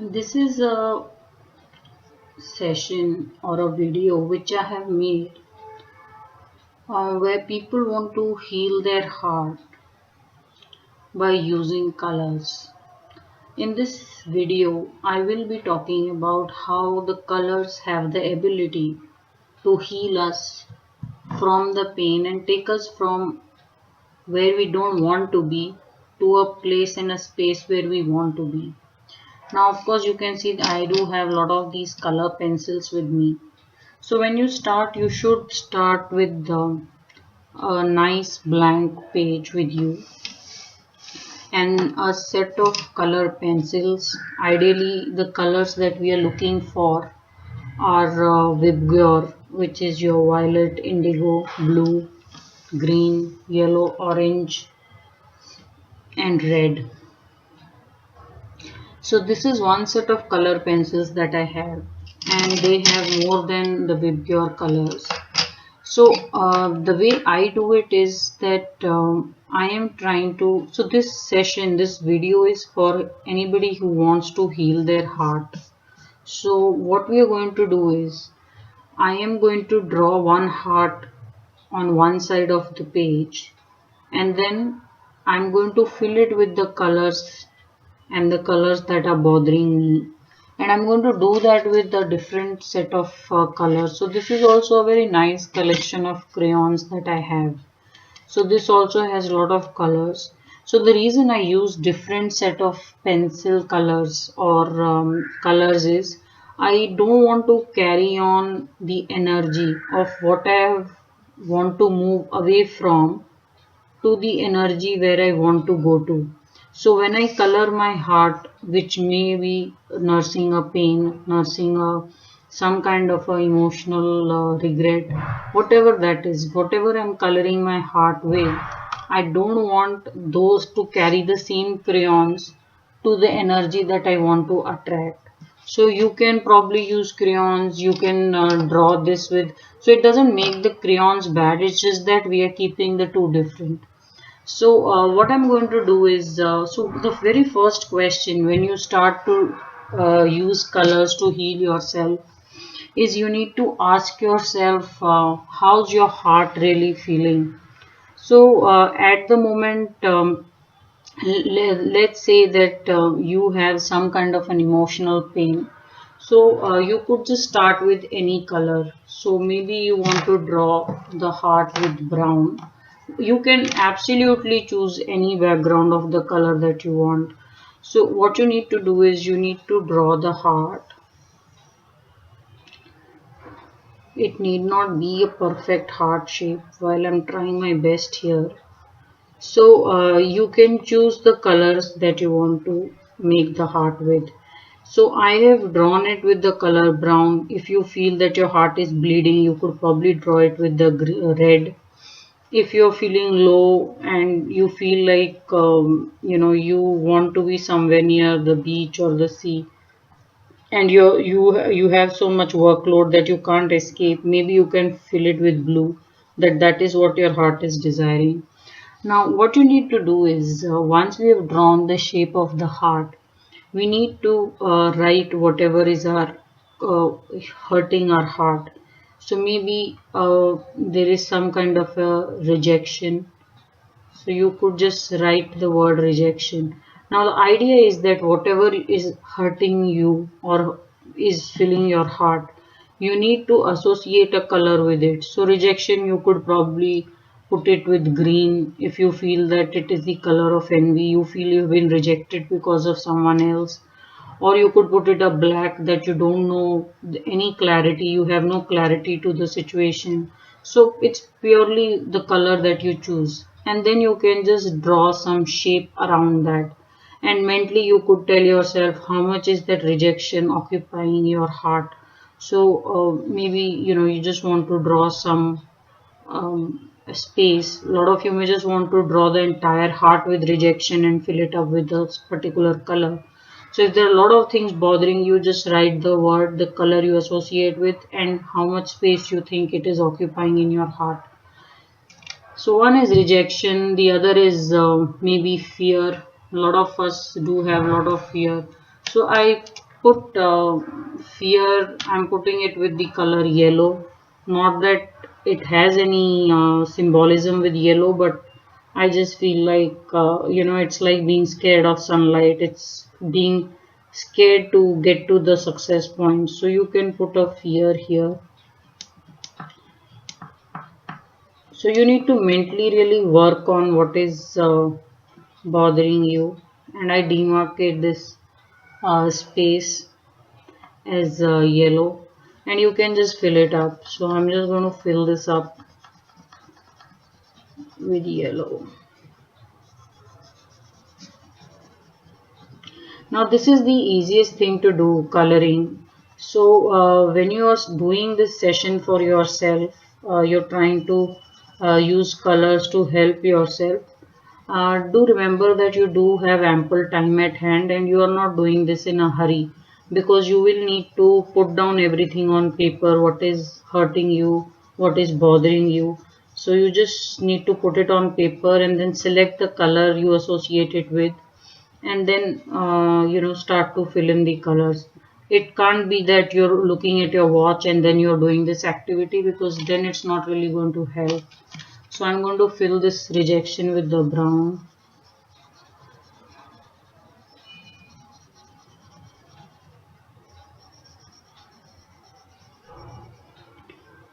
This is a session or a video which I have made where people want to heal their heart by using colors. In this video, I will be talking about how the colors have the ability to heal us from the pain and take us from where we don't want to be to a place and a space where we want to be. Now, of course, you can see that I do have a lot of these color pencils with me. So when you start, you should start with a nice blank page with you and a set of color pencils. Ideally, the colors that we are looking for are Vibgyor, which is your violet, indigo, blue, green, yellow, orange, and red. So this is one set of color pencils that I have, and they have more than the Vibgyor colors. So the way I do it is that I am trying to, so this session, this video is for anybody who wants to heal their heart. So what we are going to do is, I am going to draw one heart on one side of the page, and then I'm going to fill it with the colors and the colors that are bothering me, and I'm going to do that with a different set of colors. So this is also a very nice collection of crayons that I have. So this also has a lot of colors. So the reason I use different set of pencil colors or colors is I don't want to carry on the energy of what I want to move away from to the energy where I want to go to. So when I color my heart, which may be nursing a pain, nursing a some kind of a emotional regret, whatever that is, whatever I'm coloring my heart with, I don't want those to carry the same crayons to the energy that I want to attract. So you can probably use crayons, you can draw this with, so it doesn't make the crayons bad, it's just that we are keeping the two different. So what I'm going to do is, so the very first question when you start to use colors to heal yourself is you need to ask yourself, how's your heart really feeling? So at the moment, let's say that you have some kind of an emotional pain. So you could just start with any color. So maybe you want to draw the heart with brown. You can absolutely choose any background of the color that you want. So what you need to do is you need to draw the heart. It need not be a perfect heart shape while I'm trying my best here. So you can choose the colors that you want to make the heart with. So I have drawn it with the color brown. If you feel that your heart is bleeding, you could probably draw it with the red. If you're feeling low and you feel like you want to be somewhere near the beach or the sea, and you have so much workload that you can't escape, maybe you can fill it with blue. That is what your heart is desiring. Now, what you need to do is, once we have drawn the shape of the heart, we need to write whatever is our uh, hurting our heart. So maybe there is some kind of a rejection. So you could just write the word rejection. Now the idea is that whatever is hurting you or is filling your heart, you need to associate a color with it. So rejection, you could probably put it with green if you feel that it is the color of envy. You feel you've been rejected because of someone else. Or you could put it a black that you don't know any clarity, you have no clarity to the situation. So it's purely the color that you choose, and then you can just draw some shape around that, and mentally you could tell yourself how much is that rejection occupying your heart. So maybe you just want to draw some space. A lot of you may just want to draw the entire heart with rejection and fill it up with a particular color. So if there are a lot of things bothering you, just write the word, the color you associate with, and how much space you think it is occupying in your heart. So one is rejection, the other is maybe fear. A lot of us do have a lot of fear. So I put fear. I'm putting it with the color yellow. Not that it has any symbolism with yellow, but I just feel like, it's like being scared of sunlight. It's being scared to get to the success point. So you can put a fear here. So you need to mentally really work on what is bothering you. And I demarcate this space as yellow, and you can just fill it up. So I'm just going to fill this up with yellow. Now this is the easiest thing to do, coloring. So when you are doing this session for yourself, you're trying to use colors to help yourself. Do remember that you do have ample time at hand and you are not doing this in a hurry, because you will need to put down everything on paper, what is hurting you, what is bothering you. So you just need to put it on paper and then select the color you associate it with, and then start to fill in the colors. It can't be that you're looking at your watch and then you're doing this activity, because then it's not really going to help. So I'm going to fill this rejection with the brown.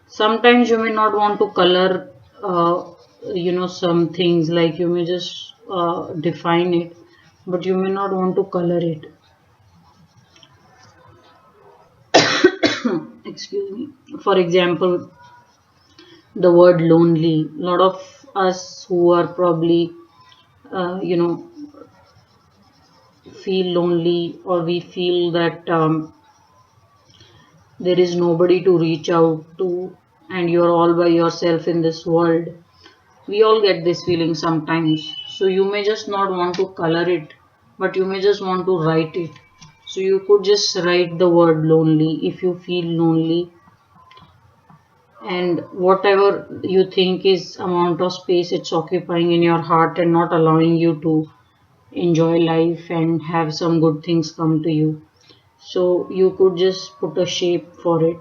Sometimes you may not want to color, some things, like you may just define it, but you may not want to color it. Excuse me. For example, the word lonely. A lot of us who are probably, uh, you know, feel lonely, or we feel that there is nobody to reach out to, and you're all by yourself in this world. We all get this feeling sometimes. So you may just not want to color it, but you may just want to write it. So you could just write the word lonely if you feel lonely, and whatever you think is amount of space it's occupying in your heart and not allowing you to enjoy life and have some good things come to you. So you could just put a shape for it.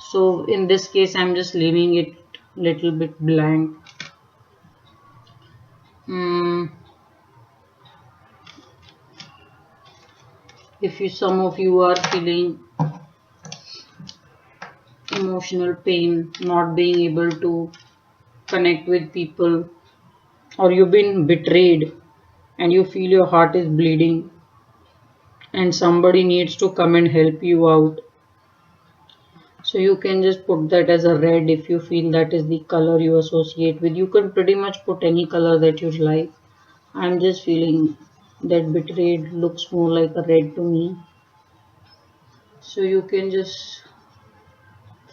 So in this case, I'm just leaving it little bit blank. Hmm. If some of you are feeling emotional pain, not being able to connect with people, or you've been betrayed and you feel your heart is bleeding and somebody needs to come and help you out, so you can just put that as a red if you feel that is the color you associate with. You can pretty much put any color that you like. I'm just feeling that betrayed looks more like a red to me. So you can just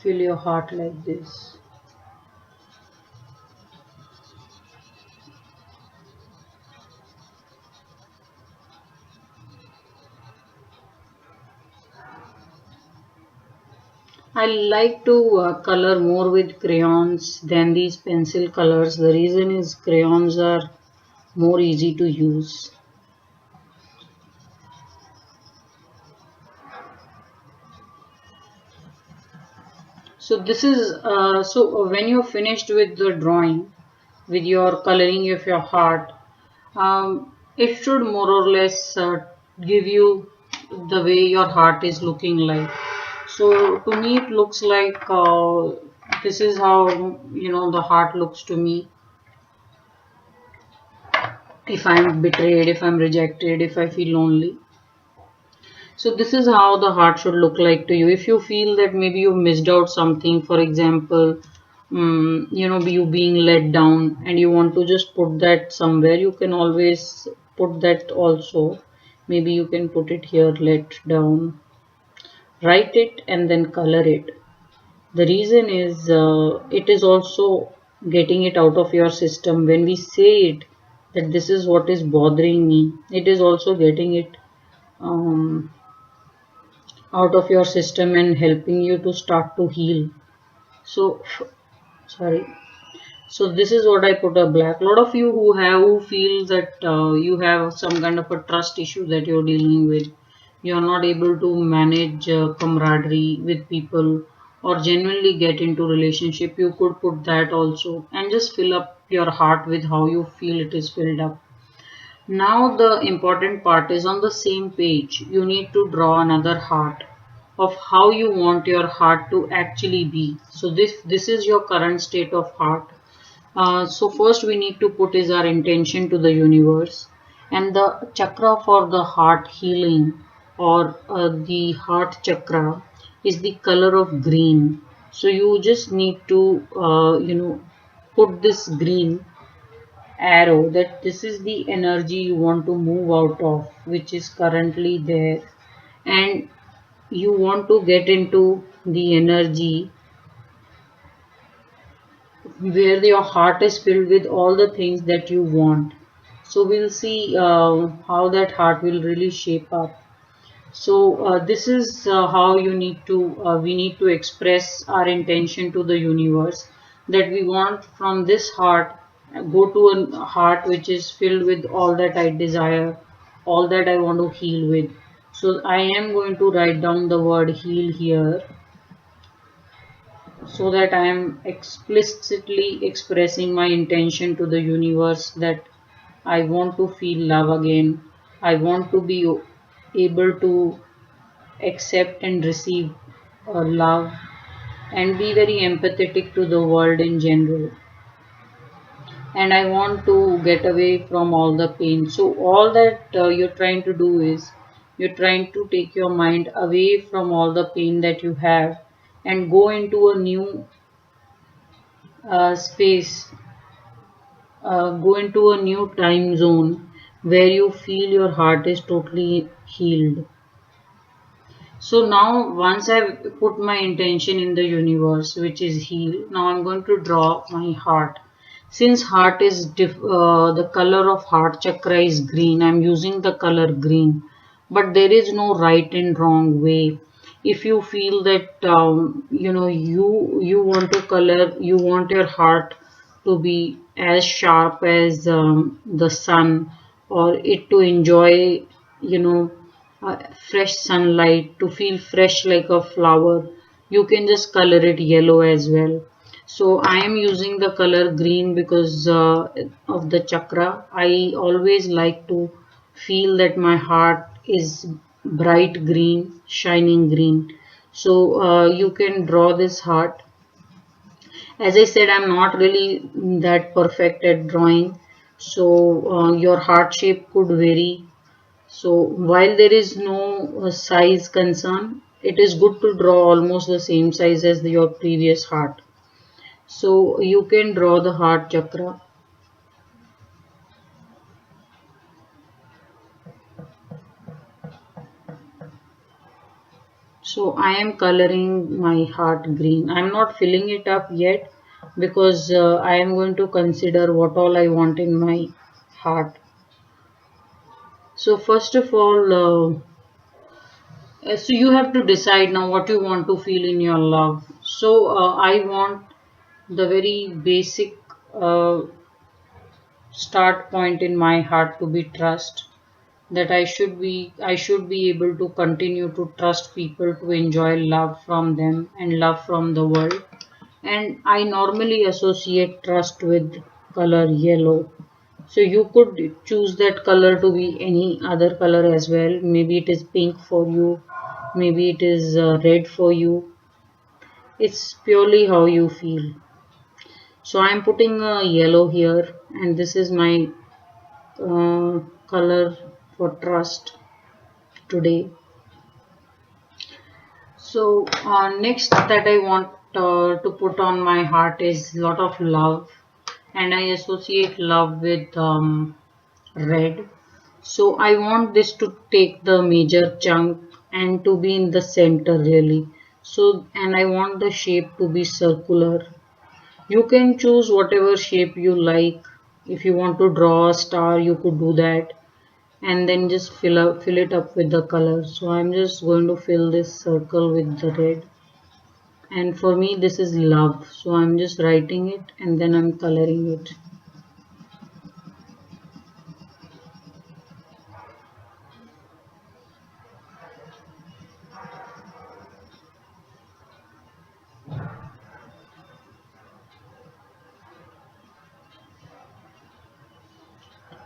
fill your heart like this. I like to color more with crayons than these pencil colors. The reason is crayons are more easy to use. So this is when you're finished with the drawing, with your coloring of your heart, it should more or less give you the way your heart is looking like. So to me it looks like this is how the heart looks to me. If I'm betrayed, if I'm rejected, if I feel lonely. So this is how the heart should look like to you. If you feel that maybe you missed out something, for example, you being let down and you want to just put that somewhere, you can always put that also. Maybe you can put it here, let down, write it and then color it. The reason is it is also getting it out of your system. When we say it, that this is what is bothering me, it is also getting it um, out of your system and helping you to start to heal. So, sorry. So this is what I put a black. A lot of you who feel that you have some kind of a trust issue that you're dealing with. you're not able to manage camaraderie with people or genuinely get into relationship, you could put that also and just fill up your heart with how you feel it is filled up. Now the important part is on the same page. You need to draw another heart of how you want your heart to actually be. So this is your current state of heart. So first we need to put is our intention to the universe, and the chakra for the heart healing or the heart chakra is the color of green. So you just need to put this green arrow that this is the energy you want to move out of, which is currently there, and you want to get into the energy where your heart is filled with all the things that you want. So we'll see how that heart will really shape up. So this is how you need to we need to express our intention to the universe, that we want from this heart go to a heart which is filled with all that I desire, all that I want to heal with. So I am going to write down the word heal here so that I am explicitly expressing my intention to the universe that I want to feel love again. I want to be able to accept and receive love and be very empathetic to the world in general. And I want to get away from all the pain. So all that you're trying to do is you're trying to take your mind away from all the pain that you have and go into a new space, go into a new time zone where you feel your heart is totally healed. So now once I've put my intention in the universe, which is heal, now I'm going to draw my heart. Since heart is the color of heart chakra is green, I'm using the color green. But there is no right and wrong way. If you feel that you want to color, you want your heart to be as sharp as the sun, or it to enjoy, you know, fresh sunlight, to feel fresh like a flower, you can just color it yellow as well. So I am using the color green because of the chakra. I always like to feel that my heart is bright green, shining green. So you can draw this heart. As I said, I'm not really that perfect at drawing, so your heart shape could vary. So while there is no size concern, it is good to draw almost the same size as your previous heart. So you can draw the heart chakra. So I am coloring my heart green. I am not filling it up yet because I am going to consider what all I want in my heart. So first of all, so you have to decide now what you want to feel in your love. So I want the very basic uh, start point in my heart to be trust, that I should be able to continue to trust people, to enjoy love from them and love from the world. And I normally associate trust with color yellow. So you could choose that color to be any other color as well. Maybe it is pink for you, maybe it is red for you. It's purely how you feel. So I'm putting a yellow here, and this is my color for trust today. So next that I want to put on my heart is lot of love, and I associate love with red. So I want this to take the major chunk and to be in the center really. So, and I want the shape to be circular. You can choose whatever shape you like. If you want to draw a star, you could do that, and then just fill it up with the color. So I'm just going to fill this circle with the red, and for me this is love, so I'm just writing it and then I'm coloring it.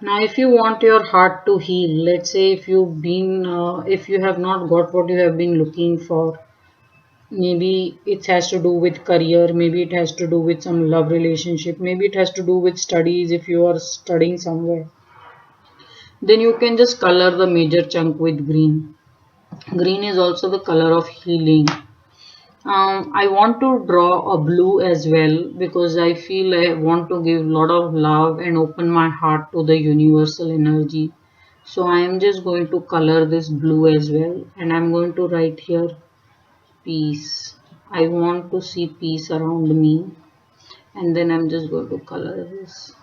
Now if you want your heart to heal, let's say if you have not got what you have been looking for, maybe it has to do with career, maybe it has to do with some love relationship, maybe it has to do with studies if you are studying somewhere, then you can just color the major chunk with green. Green is also the color of healing. I want to draw a blue as well because I feel I want to give a lot of love and open my heart to the universal energy. So I am just going to color this blue as well, and I'm going to write here peace. I want to see peace around me, and then I'm just going to color this.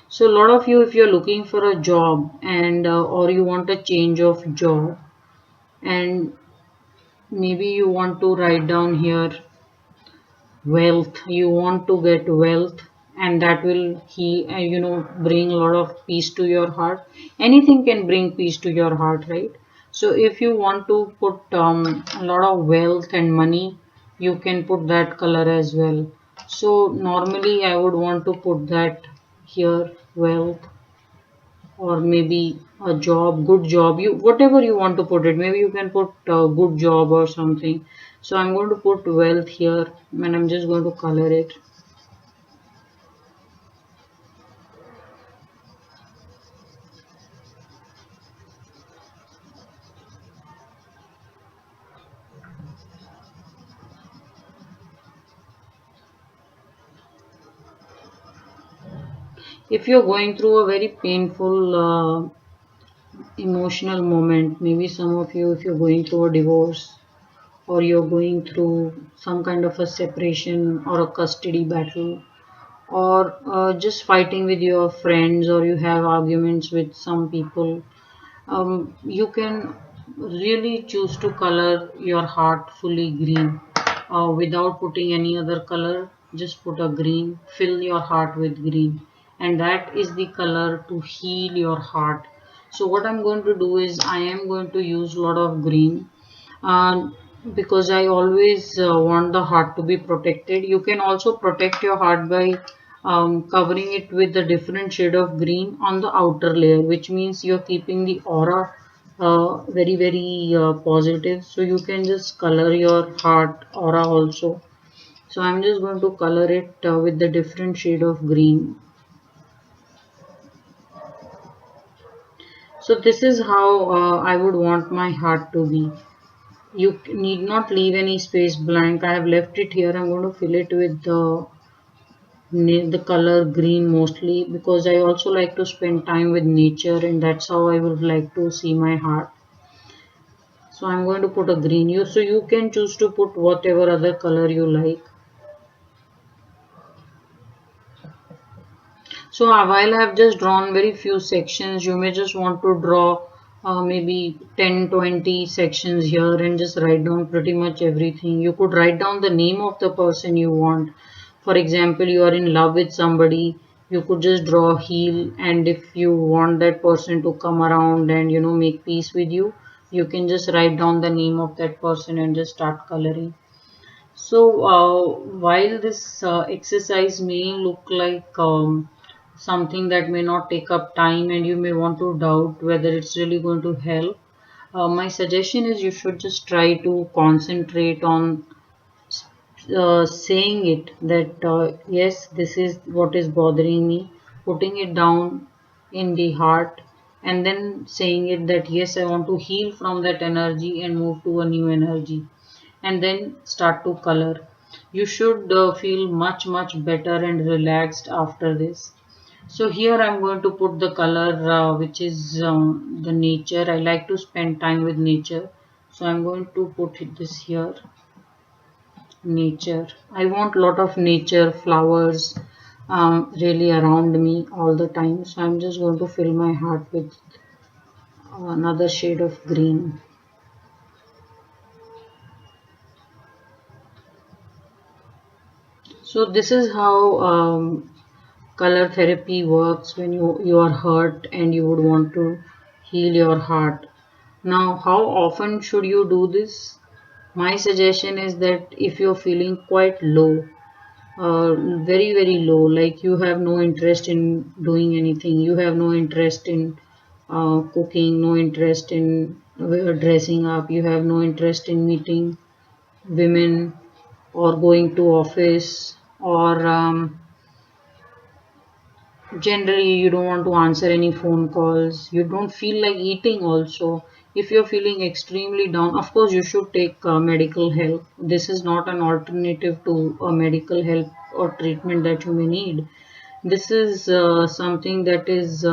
So a lot of you, if you're looking for a job and or you want a change of job, and maybe you want to write down here wealth, you want to get wealth, and that will bring a lot of peace to your heart. Anything can bring peace to your heart, right? So if you want to put a lot of wealth and money, you can put that color as well. So normally I would want to put that here, wealth, or maybe a job, good job, you whatever you want to put it, maybe you can put a good job or something. So I'm going to put wealth here, and I'm just going to color it. If you're going through a very painful emotional moment, maybe some of you, if you're going through a divorce, or you're going through some kind of a separation or a custody battle, or just fighting with your friends, or you have arguments with some people, you can really choose to color your heart fully green without putting any other color. Just put a green, fill your heart with green, and that is the color to heal your heart. So what I'm going to do is I am going to use a lot of green, uh, because I always want the heart to be protected. You can also protect your heart by covering it with a different shade of green on the outer layer, which means you're keeping the aura very, very positive. So you can just color your heart aura also. So I'm just going to color it with the different shade of green. So this is how I would want my heart to be. You need not leave any space blank. I have left it here. I'm going to fill it with the color green mostly because I also like to spend time with nature, and that's how I would like to see my heart. So I'm going to put a green. You can choose to put whatever other color you like. So while I have just drawn very few sections, you may just want to draw maybe 10-20 sections here and just write down pretty much everything. You could write down the name of the person you want. For example, you are in love with somebody, you could just draw heal, and if you want that person to come around and make peace with you, you can just write down the name of that person and just start coloring. So, while this exercise may look like something that may not take up time and you may want to doubt whether it's really going to help, my suggestion is you should just try to concentrate on saying it that yes, this is what is bothering me, putting it down in the heart, and then saying it that yes, I want to heal from that energy and move to a new energy, and then start to color. You should feel much, much better and relaxed after this. So here I'm going to put the color which is the nature. I like to spend time with nature, so I'm going to put this here, nature. I want a lot of nature, flowers really around me all the time. So I'm just going to fill my heart with another shade of green. So this is how color therapy works when you are hurt and you would want to heal your heart. Now, how often should you do this? My suggestion is that if you're feeling quite low, very very low, like you have no interest in doing anything, you have no interest in cooking, no interest in dressing up, you have no interest in meeting women or going to office, or generally you don't want to answer any phone calls, you don't feel like eating also. If you're feeling extremely down, of course you should take medical help. This is not an alternative to a medical help or treatment that you may need. This is something that is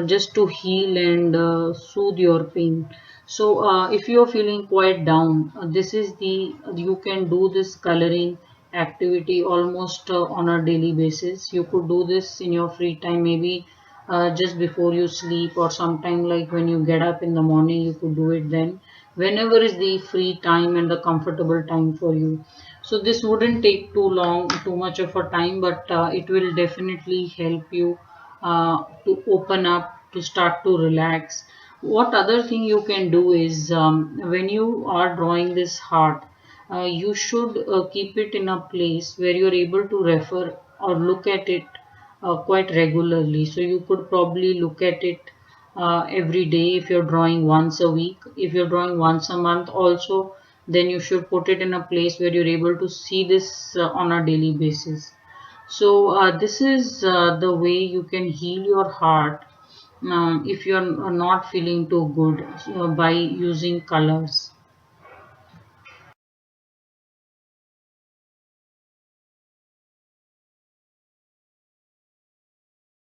just to heal and soothe your pain. So, if you are feeling quite down, this is the you can do this coloring activity almost on a daily basis. You could do this in your free time, maybe just before you sleep, or sometime like when you get up in the morning. You could do it then, whenever is the free time and the comfortable time for you. So this wouldn't take too much of a time, but it will definitely help you to open up, to start to relax. What other thing you can do is, when you are drawing this heart, you should keep it in a place where you're able to refer or look at it quite regularly. So you could probably look at it every day. If you're drawing once a week, if you're drawing once a month also, then you should put it in a place where you're able to see this on a daily basis. So this is the way you can heal your heart if you're not feeling too good, by using colors.